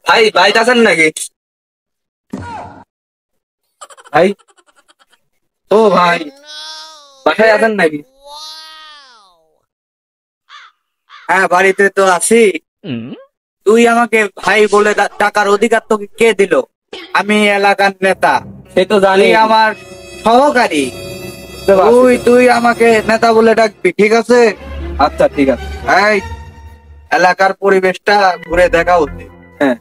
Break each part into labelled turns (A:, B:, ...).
A: ভাই বাড়িতে আছেন নাকি? ভাই, ও ভাই, বাসায় আছেন নাকি?
B: হ্যাঁ, বাড়িতে তো আছি। তুই আমাকে ভাই বলে টাকার অধিকার তোকে কে দিল? আমি এলাকার নেতা,
A: সে তো জানি।
B: তুই আমার সহকারী।
A: বুঝতে পারছি তো।
B: তুই আমাকে নেতা বলে ডাকবি, ঠিক আছে?
A: আচ্ছা ঠিক আছে।
B: এই এলাকার পরিবেশটা ঘুরে দেখা উচিত।
A: হ্যাঁ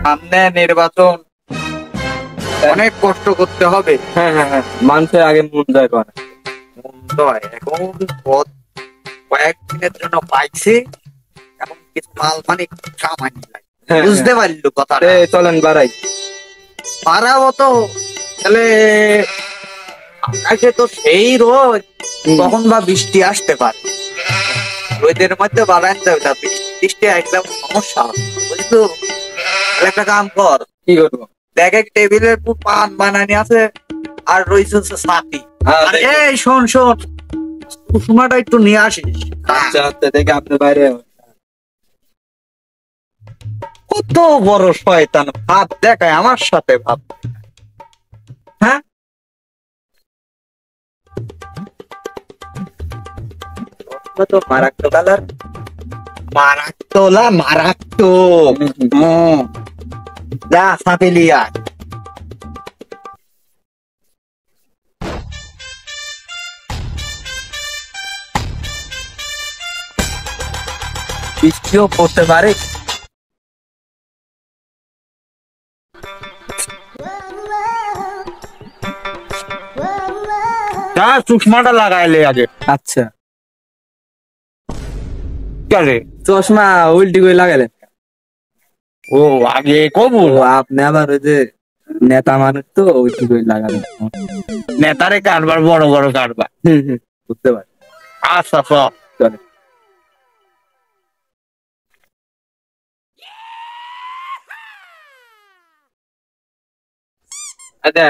B: সামনে নির্বাচন, অনেক কষ্ট করতে হবে।
A: হ্যাঁ হ্যাঁ হ্যাঁ, মানুষের আগে মন জয় করে।
B: নয়, এখন পদ কয়েকদিনের জন্য পাইছি, এখন কিছু মাল পানি কামাই নাই।
A: হ্যাঁ,
B: বুঝতে পারলো কথাটা?
A: চলেন বাড়াই।
B: পারাবো তো, তাহলে আকাশে তো সেই রোদ, কখন বা বৃষ্টি আসতে পারে। রোদের মধ্যে বাড়ান যাবে না, বৃষ্টি বৃষ্টি একদম সমস্যা হবে, বুঝলো? তাহলে একটা কাম কর,
A: কি করবো?
B: দেখ এক টেবিলের উপর পান বানানি আছে, আর রয়েছে হচ্ছে ছাতি।
A: হ্যাঁ,
B: আর
A: দেখি।
B: এই শোন শোন, কুসুমাটা একটু নিয়ে আসিস।
A: আচ্ছা আচ্ছা, দেখে আপনি বাইরে।
B: কত বড় শয়তান, ভাব দেখায় আমার সাথে, ভাব। হ্যাঁ, তো মারাত্মক কালার, মারাত্মক। যা ছাতি লিয়া।
A: বৃষ্টিও পড়তে পারে।
B: যা চশমাটা লাগাইলে আগে।
A: আচ্ছা,
B: চলে।
A: চশমা উল্টি করে লাগালেন?
B: ও আগে কবুল।
A: ও, আপনি আবার ওই যে নেতা মানুষ তো উল্টি করে লাগালেন।
B: নেতারে কারবার, বড় বড় কারবার।
A: বুঝতে পারি।
B: আচ্ছা সব
A: চলে।
B: আচ্ছা,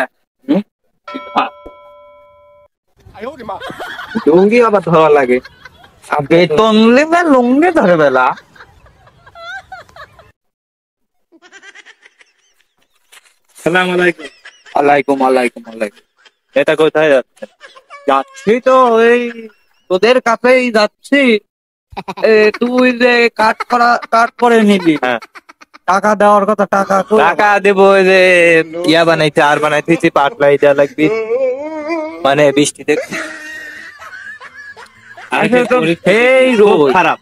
A: লুঙ্গি আবার ধরা লাগে।
B: বেতন লেবে লুঙ্গি ধরে বেলা।
A: সালাম আলাইকুম।
B: আলাইকুম আলাইকুম আলাইকুম।
A: এটা কোথায় যাচ্ছে?
B: যাচ্ছি তো এই তোদের কাছেই যাচ্ছি। তুই যে কাট করে নিবি,
A: হ্যাঁ,
B: টাকা দেওয়ার কথা, টাকা কই?
A: টাকা দেবো। ওই যে ইয়া বানাইতে আর বানাইতেছি, পাটলাই দেওয়া লাগবে। মানে বৃষ্টিতে
B: আকাশে তো সেই রোদ খারাপ,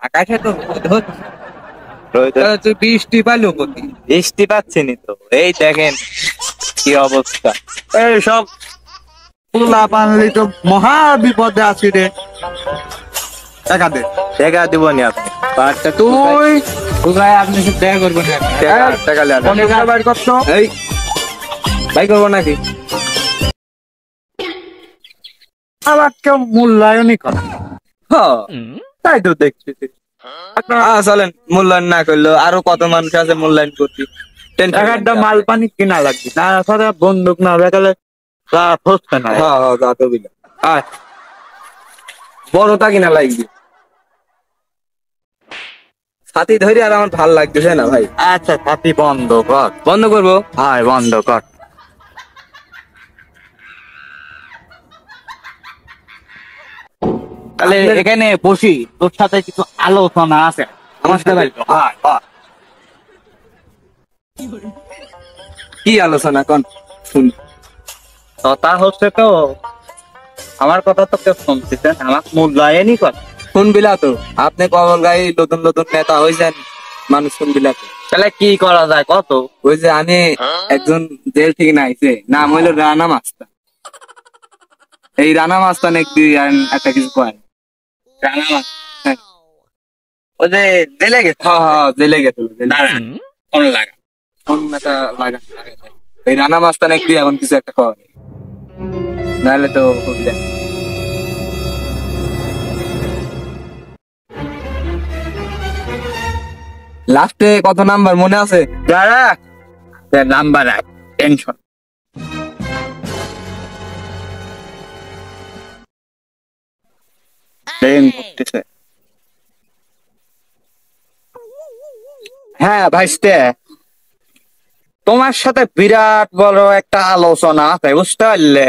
B: আকাশে তো রোদ হচ্ছে। তুই বৃষ্টি পাইলো কোথায়?
A: বৃষ্টি পাচ্ছিনি তো, এই দেখেন কি অবস্থা।
B: এই সব পোলা পানলি তো মহা বিপদে আছি রে। টাকা দে।
A: দেখা দিব নি আপনি? পাটটা
B: তুই কোথায়? আপনি সাথে দেখা করবেন না।
A: টাকা লেন।
B: ফোনে বাইর করছো?
A: এই ভাই করবো নাকি?
B: আমার কেউ মূল্যায়নই করে।
A: হ্যাঁ,
B: তাই তো দেখতেছি।
A: চলেন, মূল্যায়ন না করলো আরো কত মানুষ আছে মূল্যায়ন করছি।
B: একটা মাল পানি কিনা লাগবে, না সারা বন্দুক না দেখালে হচ্ছে না।
A: হ্যাঁ হ্যাঁ, তা তো বিনা। বড়টা কিনা লাগবে। ছাতি ধরি আর আমার ভাল লাগতেছে না ভাই।
B: আচ্ছা, ছাতি বন্ধ কর।
A: বন্ধ করবো?
B: হ্যাঁ, বন্ধ কর। তাহলে এখানে বসি, তোর সাথে কিছু আলোচনা আছে
A: আমার সাথে?
B: হ্যাঁ, হ্যাঁ।
A: কি আলোচনা কন শুনি।
B: কথা হচ্ছে তো, আমার কথা তো কেউ শুনতেছেন, আমার মূল্যায়নই কর।
A: শুনবিলা তো, আপনি কবল গাই নতুন নতুন নেতা হয়েছেন, মানুষ শুনবিলা তো।
B: তাহলে কি করা যায় কত?
A: ওই যে আমি একজন জেল থেকে নাইছে, নাম হইলো রানা মাস্তান। এই রানা মাস্তান একদিন একটা কিছু কয়।
B: রানা মাস্টার, ওই যে জেলে গেছে।
A: হ্যাঁ হ্যাঁ, জেলে গেছিল।
B: দাঁড়ান, ফোন লাগা।
A: কোন নেতা লাগান? এই রানা মাস্তান একদিন এখন কিছু একটা কয়, নাহলে তো সুবিধা নেই। লাস্টে কত নাম্বার মনে আছে?
B: দাঁড়া, নাম্বার এক, টেনশন। প্রেম করতেছে। হ্যাঁ ভাইস্তে, তোমার সাথে বিরাট বড় একটা আলোচনা আছে, বুঝতে পারলে?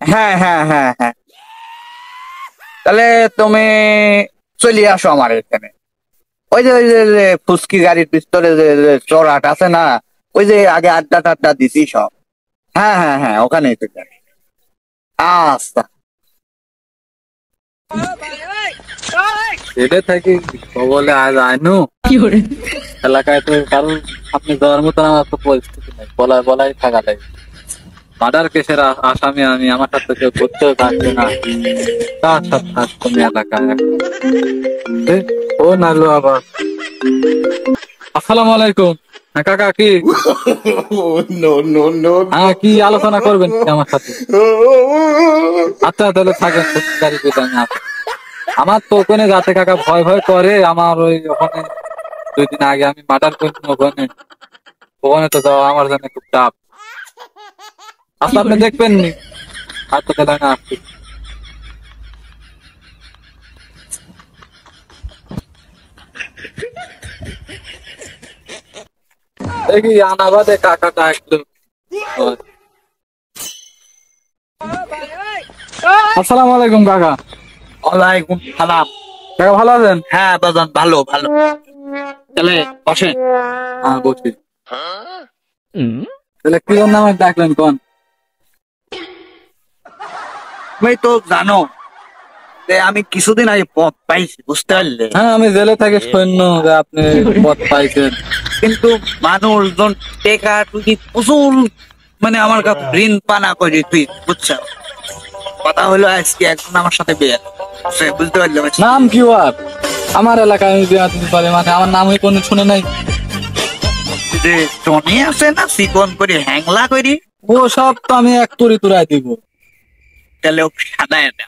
B: হ্যাঁ হ্যাঁ হ্যাঁ হ্যাঁ, তাহলে তুমি চলে আসো আমার এখানে। ওই যে ফুসকি গাড়ির পিস্তলে যে চড়াট আছে না, ওই যে আগে আড্ডা টাড্ডা দিছি সব। হ্যাঁ হ্যাঁ হ্যাঁ, ওখানেই তো। আচ্ছা,
C: এটা থাকি বলে আজ আইনু এলাকায় তো কারণ আপনি যাওয়ার মতো আমার তো পরিস্থিতি নাই, বলাই বলাই থাকা লাগে। মার্ডার কেসের আসামি আমি, আমার সাথে কেউ করতেও থাকবে না, তার সাথে থাকতো না এলাকায়। এ, ও নাইলো আবার। আসসালামু আলাইকুম। হ্যাঁ কাকা, কি হ্যাঁ কি আলোচনা করবেন কি আমার সাথে? আচ্ছা তাহলে থাকেন, গাড়ি পেতে আমি আসি। আমার তো ওখানে যাতে কাকা ভয় ভয় করে, আমার ওই ওখানে 2 দিন আগে আমি মার্ডার করি ওখানে, ওখানে তো যাওয়া আমার জন্য খুব টাফ। আচ্ছা আপনি দেখবেন নি? আচ্ছা তাহলে আমি আসছি। দেখি আনাবাদে কাকাটা একদম। আসসালামু আলাইকুম কাকা।
B: ওয়ালাইকুম সালাম।
C: কাকা ভালো আছেন?
B: হ্যাঁ বাজান, ভালো ভালো। তাহলে বসেন।
C: হ্যাঁ বলছি। তাহলে কি জন্য আমাকে ডাকলেন কোন?
B: তুমি তো জানো যে আমি কিছুদিন আগে পথ পাইছি, বুঝতে পারলে?
C: হ্যাঁ আমি জেলে থেকে সৈন্য যে আপনি পদ পাইছেন।
B: কিন্তু মানুষজন টেকা টুকি প্রচুর, মানে আমার কাছে ঋণ পানা করে তুই, বুঝছো? কথা হলো আজকে একজন আমার সাথে বিয়ে, সে বুঝতে পারলে?
C: নাম কি ওর? আমার এলাকায় আমি বিয়া দিতে পারি, মানে আমার নাম ওই কোনো শুনে নাই।
B: যে টনি আছে না, চিকন করে হ্যাংলা করি,
C: ও সব তো আমি এক তুড়ি তুরাই দিব।
B: তাহলে ও সাদায় না।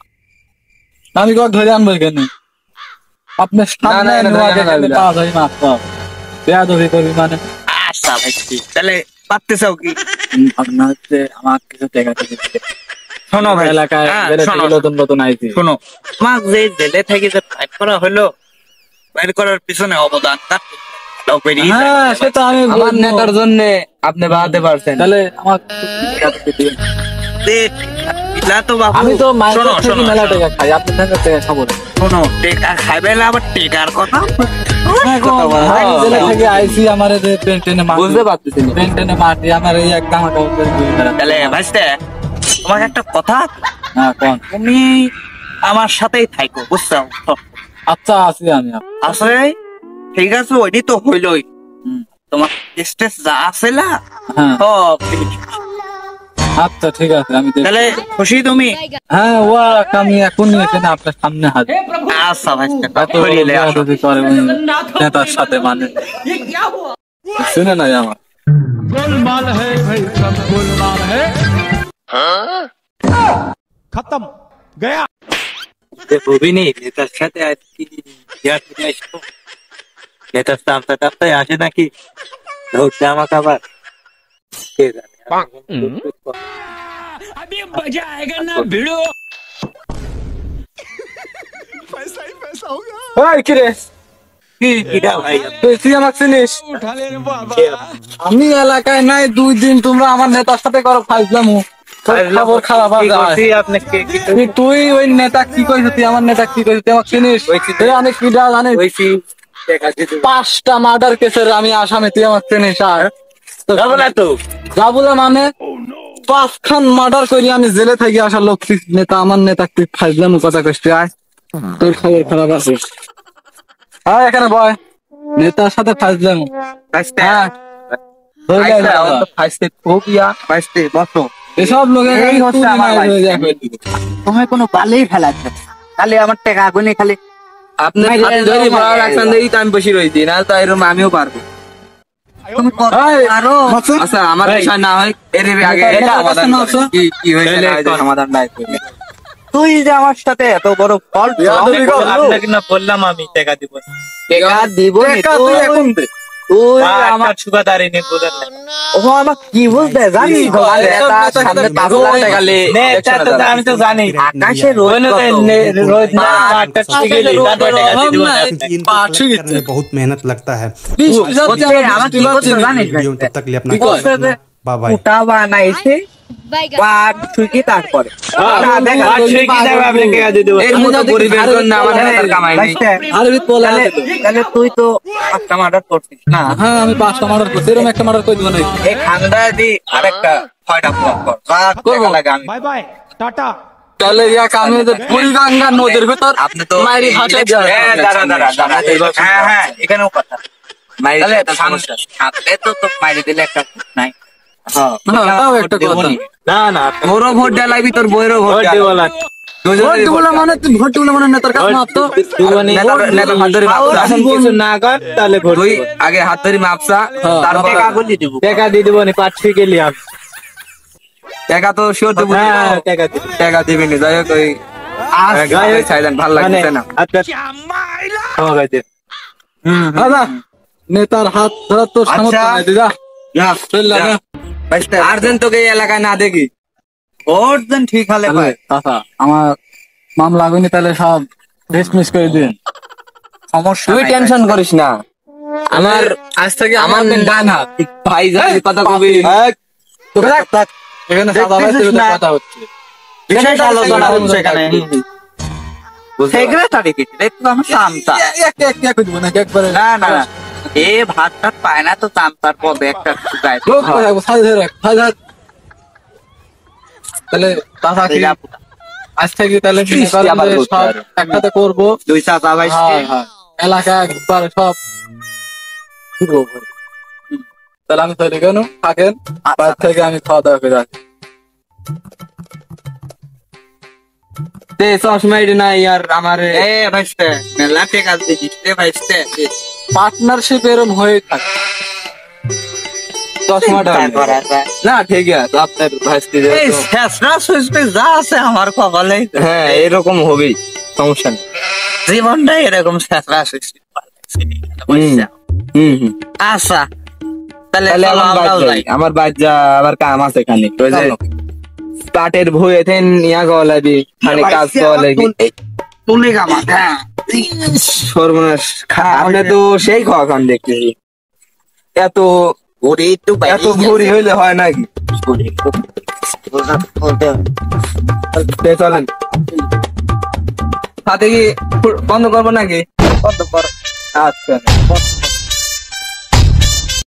C: আমি কত ধরে আনবো এখানে? আপনার সামনে
A: না,
C: নেওয়া
A: ধরে আনা
C: যেখানে
A: যাবে না।
C: পাওয়া যায় মাত্র বেয়াদবি করবি মানে।
B: আচ্ছা ভাই, তাহলে পারতে চাও কি?
C: ভাবনা হচ্ছে আমার কিছু টাকা দিতে।
B: শোনো ভাই,
C: এলাকায়
B: হ্যাঁ,
C: জেলে
B: শোনো,
C: থেকে নতুন নতুন আইছি।
B: শোনো, আমার যে জেলে থেকে যে বাইর করা হলো, বাইর করার পিছনে অবদান তার দাও বেরিয়ে যায়।
C: হ্যাঁ সে তো আমি
A: আমার
C: বলবো।
A: নেতার জন্য আপনি বাড়াতে পারছেন।
C: তাহলে আমার টাকা দিতে দিন।
B: যে টিলা তো বাবু,
C: আমি তো মায়ের
B: শোনো
C: থেকে
B: শোনো
C: মেলা টাকা খাই, আপনার থেকে টাকা খাবো না।
B: শোনো, টেকা খাইবে না, আবার টেকার কথা
C: এখন আমি জেলে থেকে আইছি, আমার এই যে পেন্টেনে
A: বুঝতে পারতেছি না।
C: পেন্টেনে মাটি, আমার এই এক জামা কাপড় পরে ঘুরে বেড়াতে।
B: তাহলে ভাইস্তে, তোমাকে একটা কথা,
C: হ্যাঁ কোন?
B: তুমি আমার সাথেই থাকো, বুঝছো?
C: আচ্ছা আছি আমি।
B: আছে, ঠিক আছে, ওইটি তো হইলই।
C: হুম।
B: তোমার স্টেজ যা আছে না,
C: হ্যাঁ
B: সব।
C: আচ্ছা ঠিক আছে আমি দেখবো।
B: তাহলে খুশি তুমি?
C: হ্যাঁ ও আমি এখন এখানে আপনার সামনে হাজির।
B: আচ্ছা ভাইস্তে,
C: এত বড়
B: করিলে আসো।
C: বেয়াদবি করে উনি নেতার সাথে, মানে শুনে নাই আমার।
D: गोलमाल है भाई, सब गोलमाल है। खत्म गया।
B: অভিনী নেতার সাথে আর কি আসবো? নেতার চামচা টামচায় আসে নাকি ধরতে আমাকে আবার? কে জানে।
D: अभी मजा आएगा ना भिड़ो।
C: ওই কি রে,
B: কি কিরা ভাই?
C: তুই আমাকে চিনিস?
D: उठा ले रे बाबा।
C: আমি এলাকায় নাই 2 দিন, তোমরা আমার নেতার সাথে করো ফাইজলামু। খবর খারাপ
B: কি
C: যায়।
B: করছি আপনি?
C: তুই ওই নেতা কি কইছিস? তুই আমার নেতা কি কইছিস? তুই আমাকে চিনিস? তুই আমি কি জানিস?
B: ওইছি দেখা দিতে
C: 5টা মার্ডার কেসের আমি আসামি, তুই আমাকে চিনিস? আর
B: যাবো না তো।
C: যাবো না মানে 5খান মার্ডার করি আমি জেলে থেকে আসা লোক, তুই নেতা, আমার নেতা তুই ফাইজলামু কথা কইছিস? তুই আয়, তোর খবর খারাপ আছে। হ্যাঁ এখানে বয়, নেতার সাথে ফাইজলামু।
B: ভাইস্তে,
C: হ্যাঁ ধরে নে
B: আইসা,
C: দাদা।
B: আমার তো ভাইস্তে খুব ইয়া। ভাইস্তে বসো।
C: এসব লোকের
B: এই হচ্ছে আমার ভাই।
C: ভাই।
B: তোমায় কোনো বালেই ফেলাচ্ছে, খালি আমার টাকা আগুনে খালি।
A: আপনি যদি ভালো লাগছেন দেখি তো আমি বসে রয়েছি, না তো এরকম আমিও পারবো।
B: তুমি কত
C: এই,
B: পারো?
A: আচ্ছা আমার
C: এই।
A: বিষয় না হয় এর আগে
C: এটা
A: এটা
C: কথা
A: সমাধান
C: না,
A: করেন। কি হয়েছে না হয়েছে সমাধানটা একটু।
B: তুই যে আমার সাথে এত বড় ফল্ট,
C: বিয়া দিবি গো?
B: আপনাকে না বললাম আমি টাকা দিব।
A: টাকা দিব নি
C: টাকা
A: তো।
C: তুই এখন দে।
B: তুই আমার
A: আমার সুগাদারি নে বুঝেন
B: ও আমার কি বলতে জানিস সামনে 5 লাখ টাকা লে
A: নেতা তো আমি তো জানি
B: আকাশে রোদ
A: রোজ না আটটা থেকে লি টাকা দিব না
E: इनको कलेक्ट करने में बहुत मेहनत लगता है
B: আমার কি বলতে জানিস
E: वीडियो तब तक लिए अपना बाय बाय
B: ওটা বানাইছে বাদ ঠিকই তারপরে
A: এর মতো গরিবের জন্য আমার নেতার কামাই নেই
C: আরবি বলা
B: তাহলে তুই তো একটা মার্ডার করছিস না
C: হ্যাঁ আমি 5টা মার্ডার করছি এরকম একটা মার্ডার করে দিব না
B: এই খান্দা দি আরেকটা 6টা ফোন কর করব লাগে আমি
D: बाय बाय टाटा
C: তাহলে এক আমি বুড়িগঙ্গা নদীর ভিতর
B: আপনি তো
C: মাইরি ভাষা
B: দাঁড়া হ্যাঁ এখানেও কথা মাইরি
A: তাহলে
B: তো সমস্যা আপনি তো মাইরি দিলে একটা নাই
C: তাও একটা কথা
A: না না তোরও ভোট দেলাবি তোর বইরও ভোট দেওয়ালা
C: ভোটগুলো মানে তুই ভোটগুলো মানে নেতার কাছে মাপতো
A: নেতা হাত ধরে মাপসা কিছু না কর তাহলে ভোট তুই আগে হাত ধরে মাপসা তারপর
B: টাকা গুলি দিব
A: টাকা দিয়ে দিব নি 5 থেকে লিয়া টাকা তো শিওর দেব টাকা দিবি নি যাই হোক ওই সাইলেন্ট ভালো লাগছে না আচ্ছা হয়ে গেছে
C: দাদা নেতার হাত ধরা তোর সামর্থ্য নাই দিদা চল লাগা
A: আর্জেন্ট তোকে এই এলাকায় না দেখি
B: ভোট দেন ঠিক হলে ভাই
C: আচ্ছা আমার মামলা আগুনি তাহলে সব ডিসমিস করে দিন
B: সমস্যা
A: তুই টেনশন করিস না আমার
C: আজ থেকে
A: আমার ডান হাত ভাই যাই কথা কবি
C: এখানে সাদা ভাই কথা হচ্ছে
B: বিশেষ আলোচনা হচ্ছে এখানে সেক্রেটারি কি একটু আমি শান্তা
C: একবারে
B: না না এ ভাতটা পায় না তো চামচার পদে একটা গায়ে
C: তাহলে তাছা কি আজ থেকে তাহলে সব একসাথে করবো
B: দুই চাচা ভাই
C: এলাকা একবার সব ঘুরবো ভাই। তাহলে আমি তৈরি কেন থাকেন বাইরে থেকে আমি খাওয়া দাওয়া করে আসি
A: দে চশমা এটা নাই আর আমার
B: এ ভাইস্তে মেলা টেকা দিছিস রে ভাইস্তে
C: পার্টনারশিপ এরম হয়ে থাকে
A: চশমাটা না ঠিক আছে আপনার ভাইস্তি
B: এই শেষরা সুইস্টে যা আছে আমার কপালে
A: হ্যাঁ এরকম হবেই সমস্যা নেই
B: জীবনটাই এরকম শেষরা সুইস্টে আচ্ছা তাহলে
A: তাহলে
B: চলো
A: আমার
B: আমরাও
A: বাদ
B: যাই।
A: আমার বাদ যা আবার কাম আছে খানি ওই যে পাটের ভুই এথেন ইয়া গাওয়া লাগি খানি কাজ করা লাগি
B: তুলে গামা হ্যাঁ
A: সর্বনাশ আপনি তো সেই খাওয়া খান দেখতেছি এত
B: ওরে একটু
A: এত ভুরি হইলে হয় নাকি তে চলেন সাথে কি বন্ধ করবো নাকি
B: বন্ধ কর
A: আচ্ছা